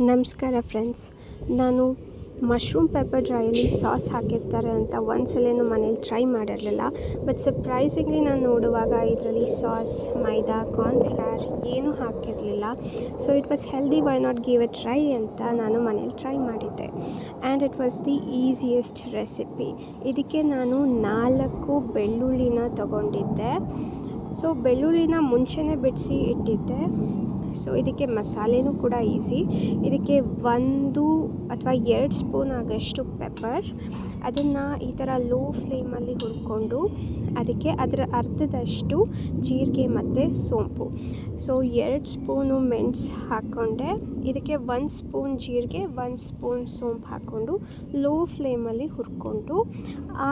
ನಮಸ್ಕಾರ ಫ್ರೆಂಡ್ಸ್. ನಾನು mushroom pepper ಡ್ರೈಯಲ್ಲಿ sauce ಹಾಕಿರ್ತಾರೆ ಅಂತ ಒಂದ್ಸಲನೂ ಮನೇಲಿ ಟ್ರೈ ಮಾಡಿರಲಿಲ್ಲ. ಬಟ್ ಸರ್ಪ್ರೈಸಿಂಗ್ಲಿ ನಾನು ನೋಡುವಾಗ ಇದರಲ್ಲಿ ಸಾಸ್, ಮೈದಾ, ಕಾರ್ನ್ಫ್ಲವರ್ ಏನೂ ಹಾಕಿರಲಿಲ್ಲ. So it was healthy, why not give a try ಅಂತ ನಾನು ಮನೇಲಿ ಟ್ರೈ ಮಾಡಿದ್ದೆ. And it was the easiest recipe. ಇದಕ್ಕೆ ನಾನು 4 ಬೆಳ್ಳುಳ್ಳಿನ ತೊಗೊಂಡಿದ್ದೆ. ಸೊ ಬೆಳ್ಳುಳ್ಳಿನ ಮುಂಚೆನೇ ಬಿಡಿಸಿ ಇಟ್ಟಿದ್ದೆ. ಸೊ ಇದಕ್ಕೆ ಮಸಾಲೆನೂ ಕೂಡ ಈಸಿ. ಇದಕ್ಕೆ 1 ಅಥವಾ 2 ಸ್ಪೂನ್ ಆಗೋಷ್ಟು ಪೆಪ್ಪರ್, ಅದನ್ನು ಈ ಥರ ಲೋ ಫ್ಲೇಮಲ್ಲಿ ಹುರ್ಕೊಂಡು ಅದಕ್ಕೆ ಅದರ ಅರ್ಧದಷ್ಟು ಜೀರಿಗೆ ಮತ್ತು ಸೋಂಪು. ಸೊ 2 ಸ್ಪೂನು ಮೆಣಸು ಹಾಕ್ಕೊಂಡೆ. ಇದಕ್ಕೆ 1 ಸ್ಪೂನ್ ಜೀರಿಗೆ, 1 ಸ್ಪೂನ್ ಸೋಂಪು ಹಾಕ್ಕೊಂಡು ಲೋ ಫ್ಲೇಮಲ್ಲಿ ಹುರ್ಕೊಂಡು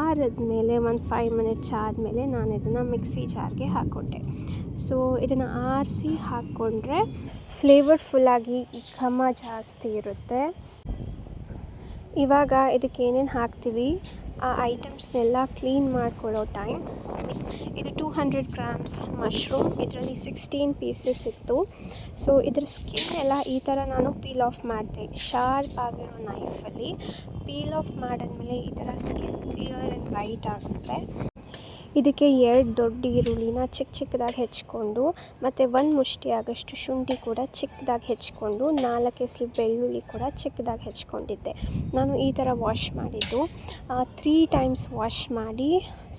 ಆರಿದ್ಮೇಲೆ ಒಂದು 5 ಮಿನಿಟ್ಸ್ ಆದಮೇಲೆ ನಾನು ಇದನ್ನು ಮಿಕ್ಸಿ ಜಾರ್ಗೆ ಹಾಕ್ಕೊಂಡೆ. ಸೊ ಇದನ್ನು ಆರಿಸಿ ಹಾಕ್ಕೊಂಡ್ರೆ ಫ್ಲೇವರ್ಫುಲ್ಲಾಗಿ ಘಮ ಜಾಸ್ತಿ ಇರುತ್ತೆ. ಇವಾಗ ಇದಕ್ಕೆ ಏನೇನು ಹಾಕ್ತೀವಿ ಆ ಐಟಮ್ಸ್ನೆಲ್ಲ ಕ್ಲೀನ್ ಮಾಡ್ಕೊಳ್ಳೋ ಟೈಮ್. ಇದು 200 ಗ್ರಾಮ್ಸ್ ಮಶ್ರೂಮ್. ಇದರಲ್ಲಿ 16 ಪೀಸಸ್ ಇತ್ತು. ಸೊ ಇದ್ರ ಸ್ಕಿನ್ ಎಲ್ಲ ಈ ಥರ ನಾನು ಪೀಲ್ ಆಫ್ ಮಾಡಿದೆ. ಶಾರ್ಪ್ ಆಗಿರೋ ನೈಫಲ್ಲಿ ಪೀಲ್ ಆಫ್ ಮಾಡಿದ್ಮೇಲೆ ಈ ಥರ ಸ್ಕಿನ್ ಕ್ಲಿಯರ್ ಆ್ಯಂಡ್ ವೈಟ್ ಆಗುತ್ತೆ. ಇದಕ್ಕೆ 2 ದೊಡ್ಡ ಈರುಳ್ಳಿನ ಚಿಕ್ಕದಾಗಿ ಹೆಚ್ಕೊಂಡು ಮತ್ತು 1 ಮುಷ್ಟಿ ಆಗೋಷ್ಟು ಶುಂಠಿ ಕೂಡ ಚಿಕ್ಕದಾಗಿ ಹೆಚ್ಕೊಂಡು 4 ಎಸಳು ಬೆಳ್ಳುಳ್ಳಿ ಕೂಡ ಚಿಕ್ಕದಾಗಿ ಹೆಚ್ಕೊಂಡಿದ್ದೆ. ನಾನು ಈ ಥರ ವಾಶ್ ಮಾಡಿದ್ದು 3 ಟೈಮ್ಸ್ ವಾಶ್ ಮಾಡಿ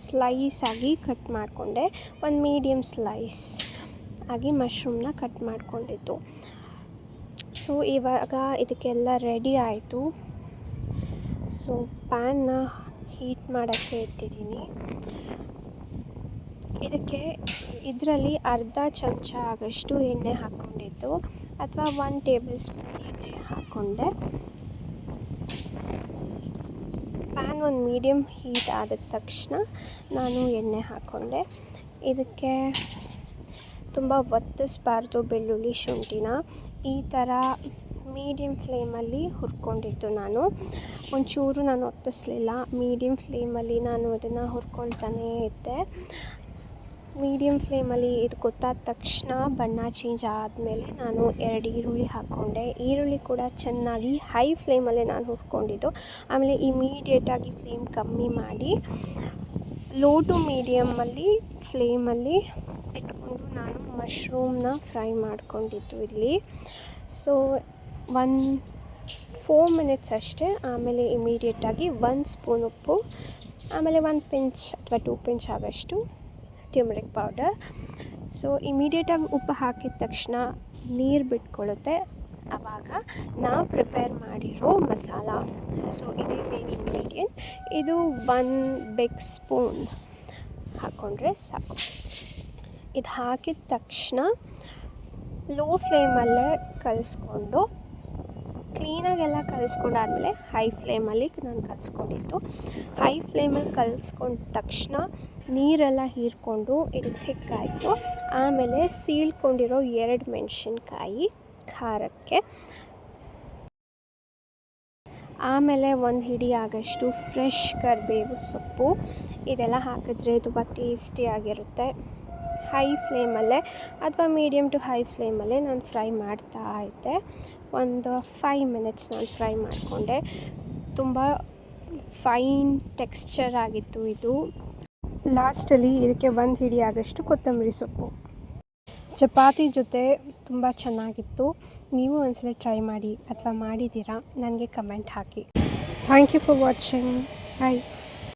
ಸ್ಲೈಸಾಗಿ ಕಟ್ ಮಾಡಿಕೊಂಡೆ. ಒಂದು ಮೀಡಿಯಮ್ ಸ್ಲೈಸ್ ಆಗಿ ಮಶ್ರೂಮ್ನ ಕಟ್ ಮಾಡಿಕೊಂಡಿದ್ದು. ಸೊ ಇವಾಗ ಇದಕ್ಕೆಲ್ಲ ರೆಡಿ ಆಯಿತು. ಸೊ ಪ್ಯಾನ್ನ ಹೀಟ್ ಮಾಡೋಕ್ಕೆ ಇಟ್ಟಿದ್ದೀನಿ. ಇದರಲ್ಲಿ ಅರ್ಧ ಚಮಚ ಆಗೋಷ್ಟು ಎಣ್ಣೆ ಹಾಕ್ಕೊಂಡಿದ್ದು ಅಥವಾ 1 ಟೇಬಲ್ ಸ್ಪೂನ್ ಎಣ್ಣೆ ಹಾಕ್ಕೊಂಡೆ. ಪ್ಯಾನ್ ಒಂದು ಮೀಡಿಯಮ್ ಹೀಟ್ ಆದ ತಕ್ಷಣ ನಾನು ಎಣ್ಣೆ ಹಾಕ್ಕೊಂಡೆ. ಇದಕ್ಕೆ ತುಂಬ ಒತ್ತಿಸ್ಬಾರ್ದು ಬೆಳ್ಳುಳ್ಳಿ ಶುಂಠಿನ. ಈ ಥರ ಮೀಡಿಯಮ್ ಫ್ಲೇಮಲ್ಲಿ ಹುರ್ಕೊಂಡಿದ್ದು ನಾನು. ಒಂಚೂರು ನಾನು ಒತ್ತಿಸ್ಲಿಲ್ಲ. ಮೀಡಿಯಮ್ ಫ್ಲೇಮಲ್ಲಿ ನಾನು ಇದನ್ನು ಹುರ್ಕೊಳ್ತಾನೇ ಇದ್ದೆ. ಮೀಡಿಯಮ್ ಫ್ಲೇಮಲ್ಲಿ ಇದು ಗೊತ್ತಾದ ತಕ್ಷಣ ಬಣ್ಣ ಚೇಂಜ್ ಆದಮೇಲೆ ನಾನು 2 ಈರುಳ್ಳಿ ಹಾಕ್ಕೊಂಡೆ. ಈರುಳ್ಳಿ ಕೂಡ ಚೆನ್ನಾಗಿ ಹೈ ಫ್ಲೇಮಲ್ಲೇ ನಾನು ಹುರ್ಕೊಂಡಿದ್ದು. ಆಮೇಲೆ ಇಮಿಡಿಯೇಟಾಗಿ ಫ್ಲೇಮ್ ಕಮ್ಮಿ ಮಾಡಿ ಲೋ ಟು ಮೀಡಿಯಮ್ಮಲ್ಲಿ ಫ್ಲೇಮಲ್ಲಿ ಇಟ್ಕೊಂಡು ನಾನು ಮಶ್ರೂಮ್ನ ಫ್ರೈ ಮಾಡ್ಕೊಂಡಿದ್ದು ಇಲ್ಲಿ. ಸೊ 4 ಮಿನಿಟ್ಸ್ ಅಷ್ಟೇ. ಆಮೇಲೆ ಇಮಿಡಿಯೇಟಾಗಿ 1 ಸ್ಪೂನ್ ಉಪ್ಪು, ಆಮೇಲೆ 1 ಪಿಂಚ್ ಅಥವಾ 2 ಪಿಂಚ್ ಆಗೋಷ್ಟು ಟ್ಯೂಮರಿಕ್ ಪೌಡರ್. ಸೊ ಇಮಿಡಿಯೇಟಾಗಿ ಉಪ್ಪು ಹಾಕಿದ ತಕ್ಷಣ ನೀರು ಬಿಟ್ಕೊಳ್ಳುತ್ತೆ. ಆವಾಗ ನಾವು ಪ್ರಿಪೇರ್ ಮಾಡಿರೋ ಮಸಾಲ. ಸೊ ಇದೇ ಮೇನ್ ಇಂಗ್ರೀಡಿಯೆಂಟ್. ಇದು 1 ಬಿಗ್ ಸ್ಪೂನ್ ಹಾಕ್ಕೊಂಡ್ರೆ ಸಾಕು. ಇದು ಹಾಕಿದ ತಕ್ಷಣ ಲೋ ಫ್ಲೇಮಲ್ಲೇ ಕಲಿಸ್ಕೊಂಡು ಕ್ಲೀನಾಗೆಲ್ಲ ಕಲಿಸ್ಕೊಂಡಾದ್ಮೇಲೆ ಹೈ ಫ್ಲೇಮಲ್ಲಿ ನಾನು ಕಲಿಸ್ಕೊಂಡಿದ್ದು. ಹೈ ಫ್ಲೇಮಲ್ಲಿ ಕಲಿಸ್ಕೊಂಡ ತಕ್ಷಣ ನೀರೆಲ್ಲ ಹೀರ್ಕೊಂಡು ಇದು ಥಿಕ್ ಆಯಿತು. ಆಮೇಲೆ ಸೀಳ್ಕೊಂಡಿರೋ 2 ಮೆಣಸಿನ್ಕಾಯಿ ಖಾರಕ್ಕೆ, ಆಮೇಲೆ 1 ಹಿಡಿ ಆಗೋಷ್ಟು ಫ್ರೆಶ್ ಕರಿಬೇವು ಸೊಪ್ಪು. ಇದೆಲ್ಲ ಹಾಕಿದ್ರೆ ತುಂಬ ಟೇಸ್ಟಿಯಾಗಿರುತ್ತೆ. ಹೈ ಫ್ಲೇಮಲ್ಲೇ ಅಥವಾ ಮೀಡಿಯಮ್ ಟು ಹೈ ಫ್ಲೇಮಲ್ಲೇ ನಾನು ಫ್ರೈ ಮಾಡ್ತಾ ಇದ್ದೆ. ಒಂದು 5 ಮಿನಿಟ್ಸ್ ನಾನು ಫ್ರೈ ಮಾಡಿಕೊಂಡೆ. ತುಂಬ ಫೈನ್ ಟೆಕ್ಸ್ಚರ್ ಆಗಿತ್ತು ಇದು. ಲಾಸ್ಟಲ್ಲಿ ಇದಕ್ಕೆ 1 ಹಿಡಿ ಆಗೋಷ್ಟು ಕೊತ್ತಂಬರಿ ಸೊಪ್ಪು. ಚಪಾತಿ ಜೊತೆ ತುಂಬ ಚೆನ್ನಾಗಿತ್ತು. ನೀವು ಒಂದ್ಸಲ ಟ್ರೈ ಮಾಡಿ ಅಥವಾ ಮಾಡಿದ್ದೀರಾ ನನಗೆ ಕಮೆಂಟ್ ಹಾಕಿ. Thank you for watching. Bye.